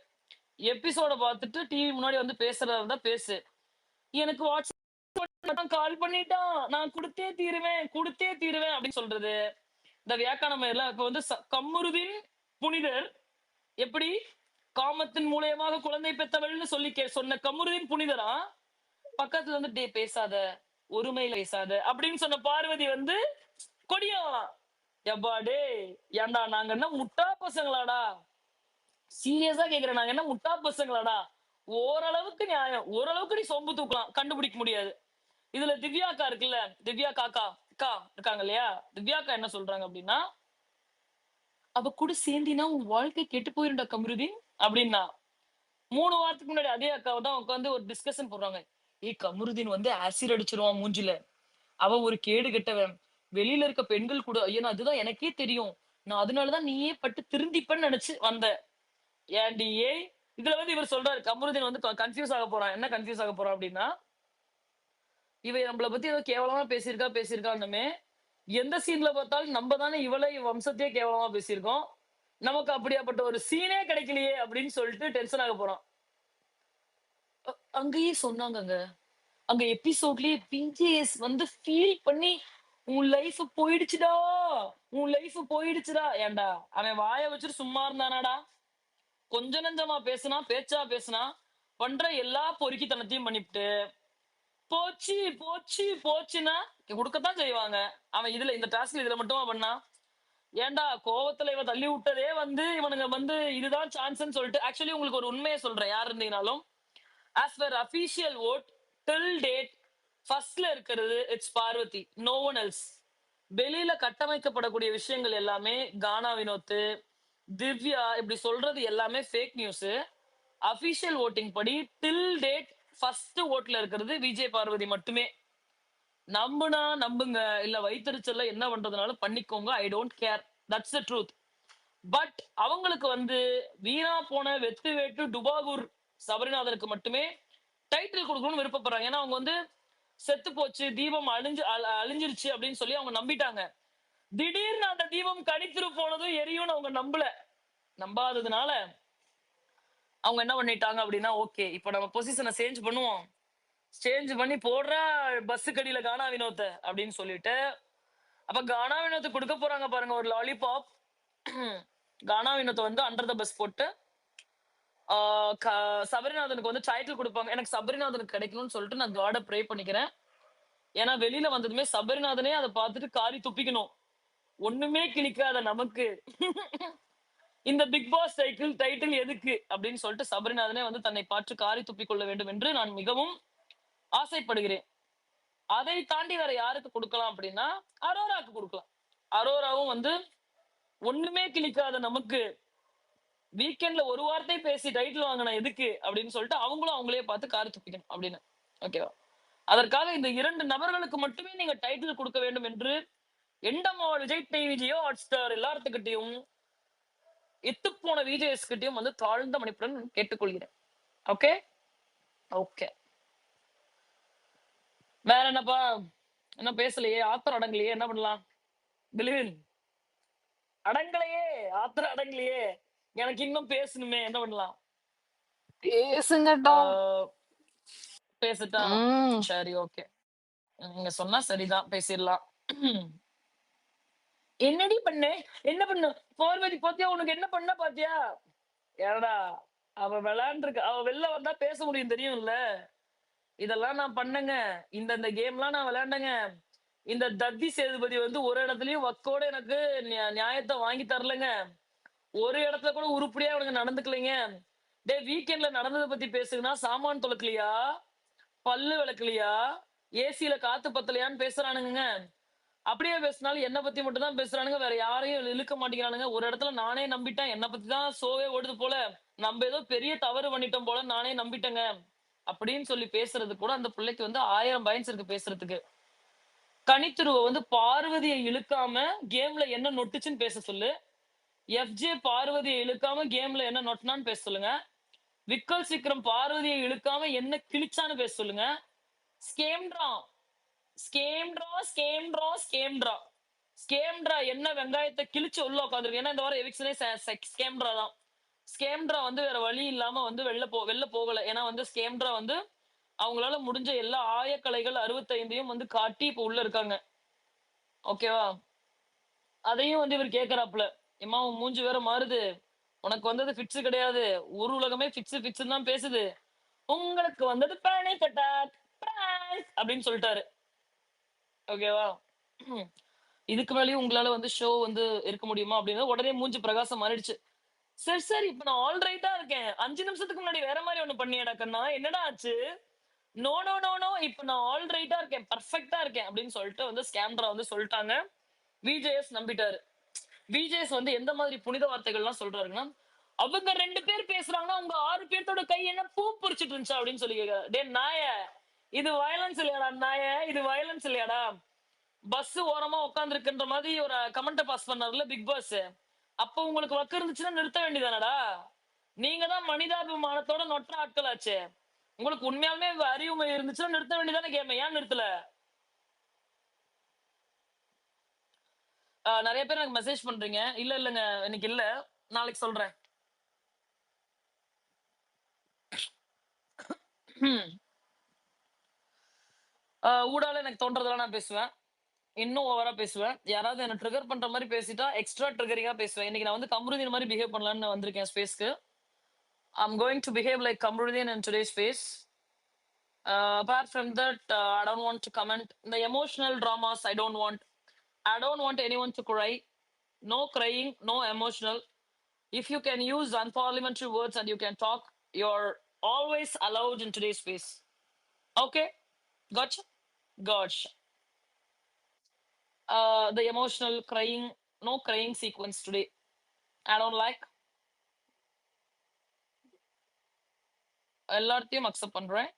எபிசோட பார்த்துட்டு டிவி முன்னாடி வந்து பேசுறதா இருந்தா பேசு. எனக்கு வாட்ஸ்அப் கால் பண்ணிட்டான், நான் கொடுத்தே தீருவேன் அப்படின்னு சொல்றது இந்த வியாக்கான எல்லாம். இப்ப வந்து கம்ருதீன் புனிதர் எப்படி காமத்தின் மூலியமாக குழந்தை பெத்தவள்னு சொல்லி சொன்ன கம்ருதீன் புனிதரா, பக்கத்துல வந்து டே பேசாத, ஒருமையில பேசாத அப்படின்னு சொன்ன பார்வதி வந்து கொடியாவலாம். எப்பா டே, ஏண்டா நாங்க என்ன முட்டா பசங்களாடா, சீரியஸா கேக்குறேன், நாங்க என்ன முட்டா பசங்களாடா? ஓரளவுக்கு நியாயம், ஓரளவுக்கு நீ சொம்பு தூக்கலாம், கண்டுபிடிக்க முடியாது. இதுல திவ்யா அக்கா இருக்குல்ல, திவ்யா காக்கா அக்கா இருக்காங்க இல்லையா, திவ்யா அக்கா என்ன சொல்றாங்க அப்படின்னா, அவ கூட சேர்ந்தினா உன் வாழ்க்கை கெட்டு போயிருண்டா கமருதீன் அப்படின்னா. 3 வாரத்துக்கு முன்னாடி அதே அக்காவை தான் உட்காந்து ஒரு டிஸ்கஷன் போடுறாங்க. ஏய், கமருதீன் வந்து ஆசிட் அடிச்சிருவான் மூஞ்சில, அவன் ஒரு கேடு கெட்டவன், வெளியில இருக்க பெண்கள் கூட, ஐயோ அதுதான் எனக்கே தெரியும், நான் அதனாலதான் நீயே பட்டு திருந்திப்பன்னு நினைச்சு வந்த. ஏன்டி ஏய், இதுல வந்து இவர் சொல்றாரு கமருதீன் வந்து கன்ஃபியூஸ் ஆக போறான். என்ன கன்ஃபியூஸ் ஆக போறான் அப்படின்னா, இவ நம்மள பத்தி ஏதோ கேவலமா பேசியிருக்கான்னுமே, எந்த சீன்ல பார்த்தாலும் நம்ம தானே இவளை வம்சத்தையே கேவலமா பேசியிருக்கோம், நமக்கு அப்படியாப்பட்ட ஒரு சீனே கிடைக்கலையே அப்படின்னு சொல்லிட்டு டென்ஷன் ஆக போறான். அங்கேயே சொன்னாங்கங்க, அங்க எபிசோட்லயே பிஜேஎஸ் வந்து ஃபீல் பண்ணி உன் லைஃப் போயிடுச்சுடா, உன் லைஃப் போயிடுச்சுடா. ஏன்டா அவன் வாயை வச்சுட்டு சும்மா இருந்தானாடா? கொஞ்ச நஞ்சமா பேசுனா, பேச்சா பேசுனா, பண்ற எல்லா பொறுக்கித்தனத்தையும் பண்ணிவிட்டு போச்சு போச்சு போச்சுன்னா கொடுக்கத்தான் செய்வாங்க. அவன் இதுல இந்த டாஸ்க்ல இதுல மட்டுமா பண்ணா? ஏன்டா கோவத்துல இவன் தள்ளி விட்டதே வந்து இவனுங்க வந்து இதுதான் சான்ஸ்ன்னு சொல்லிட்டு. ஆக்சுவலி உங்களுக்கு ஒரு உண்மையை சொல்றேன், யார் இருந்தீங்கனாலும், as per official vote till date ஃபர்ஸ்ட்ல இருக்கிறது it's Parvathi, no one else. வெளியில கட்டமைக்கப்படக்கூடிய விஷயங்கள் எல்லாமே கானா வினோத், திவ்யா இப்படி சொல்றது எல்லாமே ஃபேக் நியூஸ். அபிஷியல் ஓட்டிங் படி டில் டேட் ஃபர்ஸ்ட் ஓட்ல இருக்கிறது விஜய் பார்வதி மட்டுமே. நம்புனா நம்புங்க, இல்ல வைத்தறிச்சல்ல என்ன பண்றதுனாலும் பண்ணிக்கோங்க, I don't care, that's the truth. But அவங்களுக்கு வந்து வீணா போன வெத்து வேட்டு டுபாகூர் சபரிநாதனுக்கு மட்டுமே டைட்டில் கொடுக்கணும்னு விருப்பப்படுறாங்க. ஏன்னா அவங்க வந்து செத்து போச்சு, தீபம் அழிஞ்சிருச்சு அப்படின்னு சொல்லி அவங்க நம்பிட்டாங்க. திடீர்னு அந்த தீபம் கணித்திரு போனதும் எரியும்னு அவங்க நம்பாததுனால அவங்க என்ன பண்ணிட்டாங்க அப்படின்னா, ஓகே இப்ப நம்ம பொசிஷனை சேஞ்ச் பண்ணுவோம், சேஞ்ச் பண்ணி போடுறா பஸ் கடியில கானா வினோத்த அப்படின்னு சொல்லிட்டு, அப்ப கானா வினோத்தை கொடுக்க போறாங்க பாருங்க ஒரு லாலிபாப். கானா வினோத்தை வந்து அண்டர் த பஸ் போட்டு சபரிநாதனுக்கு வந்து டைட்டில் கொடுப்பாங்க. எனக்கு சபரிநாதனுக்கு கிடைக்கணும்னு சொல்லிட்டு நான் காட ப்ரே பண்ணிக்கிறேன். ஏன்னா வெளியில வந்ததுமே சபரிநாதனே அதை பார்த்துட்டு காரி துப்பிக்கணும். ஒண்ணுமே கிளிக்காத நமக்கு இந்த பிக் பாஸ் டைட்டில் எதுக்கு அப்படின்னு சொல்லிட்டு சபரிநாதனே வந்து தன்னை பார்த்து காரி துப்பிக் கொள்ள வேண்டும் என்று நான் மிகவும் ஆசைப்படுகிறேன். அதை தாண்டி வேற யாருக்கு கொடுக்கலாம் அப்படின்னா, அரோராக்கு கொடுக்கலாம். அரோராவும் வந்து ஒண்ணுமே கிளிக்காத நமக்கு வீக்கெண்ட்ல ஒரு வார்த்தை பேசி டைட்டில் வாங்கின எதுக்கு அப்படின்னு சொல்லிட்டு அவங்களும் அவங்களே பார்த்து காரி துப்பிக்கணும் அப்படின்னு. ஓகேவா? அதற்காக இந்த 2 நபர்களுக்கு மட்டுமே நீங்க டைட்டில் கொடுக்க வேண்டும் என்று Endemol Vijay TV, Jio Hotstar எல்லாத்துக்கிட்டையும் எத்துப்போன விஜேஎஸ் கிட்டையும் வந்து தாழ்ந்த மன்னிப்புடன் கேட்டுக்கொள்கிறேன். Okay okay. வேற என்னப்பா? என்ன பேசலையே, ஆத்திரம் அடங்கலையே, என்ன பண்ணலாம்? பிலிவின் அடங்கலையே, ஆத்திரம் அடங்கலையே, எனக்கு இன்னும் பேசணுமே, என்ன பண்ணலாம்? பேசுங்க டாம். பேசட்டா? சரி, ஓகே. நீங்க சொன்னா சரிதான், பேசிடலாம். என்னடி பண்ண, என்ன பண்ண, பார்வதி பாத்தியா, உனக்கு என்ன பண்ண பாத்தியா? ஏடா, அவ விளையாண்டுருக்க, அவ வெளில வந்தா பேச முடியும் தெரியும்ல. இதெல்லாம் நான் பண்ணேங்க, இந்த கேம்லாம் நான் விளையாண்டேங்க. இந்த தத்தி சேதுபதி வந்து ஒரு இடத்துலயும் வக்கோட எனக்கு நியாயத்தை வாங்கி தரலங்க. ஒரு இடத்துல கூட உருப்படியா அவனுக்கு நடந்துக்கலைங்க. டே, வீக்கெண்ட்ல நடந்ததை பத்தி பேசுனா, சாமான் தொலைக்கலையா, பல்லு விளக்கலையா, ஏசியில காத்து பத்தலையான்னு பேசுறானுங்க. அப்படியே பேசினாலும் என்ன பத்தி மட்டும் தான் பேசுறானுங்க, வேற யாரையும் இழுக்க மாட்டேங்கிறானுங்க. ஒரு இடத்துல நானே நம்பிட்டேன், என்ன பத்தி தான் ஷோவே ஓடுது போல, நம்ம ஏதோ பெரிய தவறு பண்ணிட்டோம் போல நானே நம்பிட்டேங்க அப்படின்னு சொல்லி பேசுறது கூட அந்த பிள்ளைக்கு வந்து 1000 பாயிண்ட்ஸ் இருக்கு பேசுறதுக்கு. கனித்துருவ வந்து பார்வதியை இழுக்காம கேம்ல என்ன நொட்டுச்சுன்னு பேச சொல்லு. எஃப்ஜே பார்வதியை இழுக்காம கேம்ல என்ன நொட்டினான்னு பேச சொல்லுங்க. விக்கல் சீக்கிரம் பார்வதியை இழுக்காம என்ன கிழிச்சான்னு பேச சொல்லுங்க. ஸ்கேம்ட்ரா ஸ்கேம்ட்ரா ஸ்கேம்ட்ரா ஸ்கேம்ட்ரா ஸ்கேம்ட்ரா என்ன வெங்காயத்தை கிழிச்சு உள்ள உட்காந்துருக்கு. ஏன்னா இந்த வாரம் எவிக்ஷனே ஸ்கேம்ட்ரா தான். ஸ்கேம்ட்ரா வந்து வேற வழி இல்லாம வந்து வெளில போகல. ஏன்னா வந்து ஸ்கேம்ட்ரா வந்து அவங்களால முடிஞ்ச எல்லா ஆயக்கலைகள் 65 வந்து காட்டி இப்ப உள்ள இருக்காங்க. ஓகேவா? அதையும் வந்து இவர் கேக்குறாப்புல, எம்மா உன் மூஞ்சி வேற மாறுது, உனக்கு வந்தது ஃபிட்ஸ் கிடையாது, ஒரு உலகமே ஃபிட்ஸ் தான் பேசுது, உங்களுக்கு வந்தது பேனிக் அட்டாக் அப்படின்னு சொல்லிட்டாரு. ஓகேவா? இதுக்கு மேலேயும் உங்களால வந்து ஷோ வந்து இருக்க முடியுமா அப்படின்னு உடனே மூஞ்சி பிரகாசம் மாறிடுச்சு. சரி சரி, இப்ப நான் ஆல் ரைட்டா இருக்கேன், 5 நிமிஷத்துக்கு முன்னாடி வேற மாதிரி ஒண்ணு பண்ணியடா கண்ணா, என்னடா ஆச்சு? நோ நோ நோ நோ, இப்ப நான் ஆல் ரைட்டா இருக்கேன், பர்ஃபெக்ட்டா இருக்கேன் அப்படின்னு சொல்லிட்டு வந்து ஸ்கேம்ட்ரா வந்து சொல்லிட்டாங்க. விஜேஎஸ் நம்பிட்டாரு. விஜேஎஸ் வந்து எந்த மாதிரி புனித வார்த்தைகள்லாம் சொல்றாருன்னா, அவங்க 2 பேர் பேசுறாங்கன்னா உங்க 6 பேர்த்தோட கை என்ன பூ பறிச்சிட்டு இருந்துச்சா அப்படின்னு சொல்லி கேக்குறாரு. டே நாய, இது வயலன்ஸ் இல்லையாடா நாய, இது வயலன்ஸ் இல்லையாடா? பஸ் ஓரமா உட்கார்ந்து இருக்குன்ற மாதிரி ஒரு கமெண்ட் பாஸ் பண்ணார்ல பிக் பாஸ். அப்ப உங்களுக்கு வக்கு இருந்துச்சுன்னா நிறுத்த வேண்டியதானடா. நீங்க தான் மனிதாபிமானத்தோட நொற்ற ஆட்கள் ஆச்சே. உங்களுக்கு உண்மையாலுமே அறிவுமை இருந்துச்சுன்னா நிறுத்த வேண்டியதானே கேம், ஏன் நிறுத்தல? நிறைய பேர் எனக்கு மெசேஜ் பண்றீங்க. இல்ல இல்லங்க, இன்னைக்கு இல்ல, நாளைக்கு சொல்றேன். ஊடால எனக்கு தோன்றதெல்லாம் நான் பேசுவேன். இன்னும் ஓவரா பேசுவேன். யாராவது என்ன ட்ரிகர் பண்ற மாதிரி பேசிட்டா எக்ஸ்ட்ரா ட்ரிகரிங்கா பேசுவேன். இன்னைக்கு நான் வந்து கம்ருதீன் மாதிரி பிஹேவ் பண்ணலாம்னு வந்திருக்கேன் ஸ்பேஸ்க்கு. I'm going to behave like Kamruddin in today's space. Apart from that, I don't want to comment. The emotional dramas, I don't want anyone to cry. No crying, no emotional. If you can use unparliamentary words and you can talk, you're always allowed in today's space. Okay? Gotcha? Gotcha. The emotional crying, no crying sequence today. I don't like. எல்லாத்தையும் அக்செப்ட் பண்றேன்.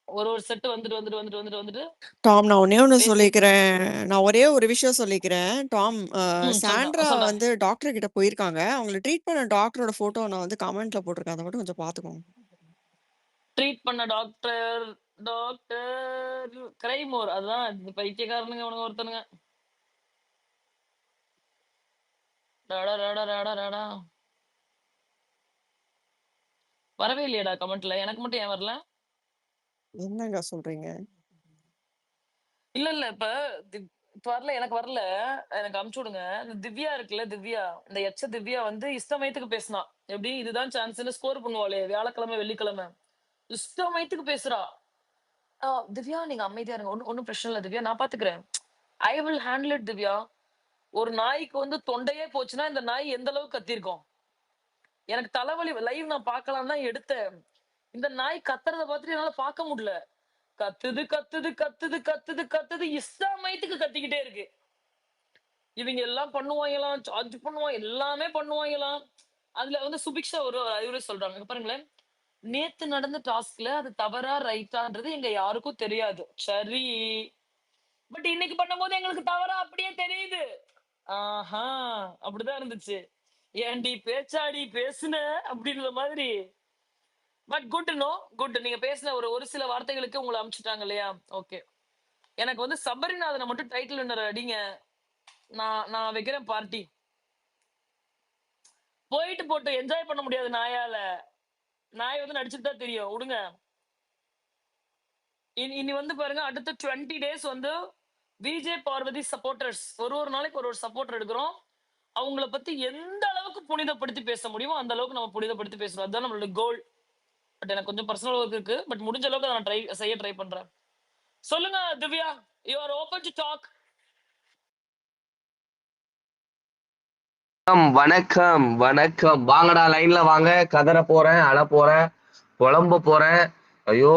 ஒரு செட் வந்துட்டு டாம், நான் ஒண்ணே ஒண்ணு பேசி சொல்லிக்கிறேன். நான் ஒரே ஒரு விஷயம் சொல்லிக்கிறேன். டாம், சொல்றேன் சாண்ட்ரா சொல்றேன். வந்து டாக்டர் கிட்ட போயிருக்காங்க. அவங்கள ட்ரீட் பண்ண டாக்டரோட ஃபோட்டோ நான் வந்து கமெண்ட்ல போட்டிருக்கேன். அதை மட்டும் கொஞ்சம் பார்த்துக்கோங்க. ட்ரீட் பண்ண டாக்டர் கிரைமோர், அதுதான் இந்த பைத்தியக்காரனுங்க அவனுங்க ஒருத்தனுங்க. டாடா டாடா டாடா டாடா. வரவே இல்லையடா கமெண்ட்ல, எனக்கு மட்டும் ஏன் வரல? என்னங்க சொல்றீங்க? இல்ல இல்ல, இப்ப வரல, எனக்கு வரல. எனக்கு அமுச்சு விடுங்க. இந்த திவ்யா இருக்குல்ல, திவ்யா, இந்த எச்ச திவ்யா வந்து இஷ்டமயத்துக்கு பேசினா. எப்படி இதுதான் சான்ஸ்னு ஸ்கோர் பண்ணுவாளே வியாழக்கிழமை வெள்ளிக்கிழமை, இஷ்டமயத்துக்கு பேசுறா. திவ்யா நீங்க அமைதியா இருங்க, ஒன்னும் பிரச்சனை இல்ல திவ்யா, நான் பாத்துக்கிறேன், I will handle it Divya. ஒரு நாய்க்கு வந்து தொண்டையே போச்சுன்னா இந்த நாய் எந்த அளவுக்கு கத்திருக்கோம். எனக்கு தலைவலி, லைவ் நான் பார்க்கலாம் தான் எடுத்தேன். இந்த நாய் கத்துறத பார்த்துட்டு என்னால பார்க்க முடியல. கத்துது கத்துது கத்துது கத்துது கத்துது, இஷ்டமயத்துக்கு கத்திக்கிட்டே இருக்கு. இவங்க எல்லாம் பண்ணுவாங்களாம், சார்ஜ் பண்ணுவாங்க, எல்லாமே பண்ணுவாங்களாம். அதுல வந்து சுபிக்ஷா ஒரு அறிவுரை சொல்றாங்க, இங்க பாருங்களேன். நேத்து நடந்த டாஸ்க்ல அது தவறா ரைட்டான்றது எங்க யாருக்கும் தெரியாது, சரி. பட் இன்னைக்கு பண்ணும்போது எங்களுக்கு தவறா அப்படியே தெரியுது. ஆஹா, அப்படிதான் இருந்துச்சு. ஏன்டி பேச்சாடி பேசுன அப்படின்ற மாதிரி. But good no, good. நீங்க பேசின ஒரு சில வார்த்தைகளுக்கு உங்களை அனுப்பிச்சுட்டாங்க இல்லையா? ஓகே. எனக்கு வந்து சபரிநாதனை மட்டும் டைட்டில் வின்னர் அடிங்க, நான் வைக்கிறேன் பார்ட்டி. போட்டு என்ஜாய் பண்ண முடியாது நாயால. நாய் வந்து நடிச்சுட்டு தான் தெரியும், விடுங்க. இனி வந்து பாருங்க, அடுத்த 20 days வந்து விஜய் பார்வதி சப்போர்ட்டர்ஸ் ஒரு நாளைக்கு ஒரு சப்போர்ட்டர் எடுக்கிறோம். அவங்கள பத்தி எந்த அளவுக்கு புனிதப்படுத்தி பேச முடியுமோ அந்த அளவுக்கு நம்ம புனிதப்படுத்தி பேசுறோம். அதுதான் நம்மளோட கோல். பட் எனக்கு கொஞ்சம் பர்சனல் ஒர்க் இருக்கு. பட் முடிஞ்ச அளவுக்கு நான் ட்ரை பண்றேன். சொல்லுங்க Divya, you are open to talk. வணக்கம் வணக்கம். வாங்கடா லைன்ல வாங்க. கதற போறேன், அழ போறேன், புலம்ப போறேன். ஐயோ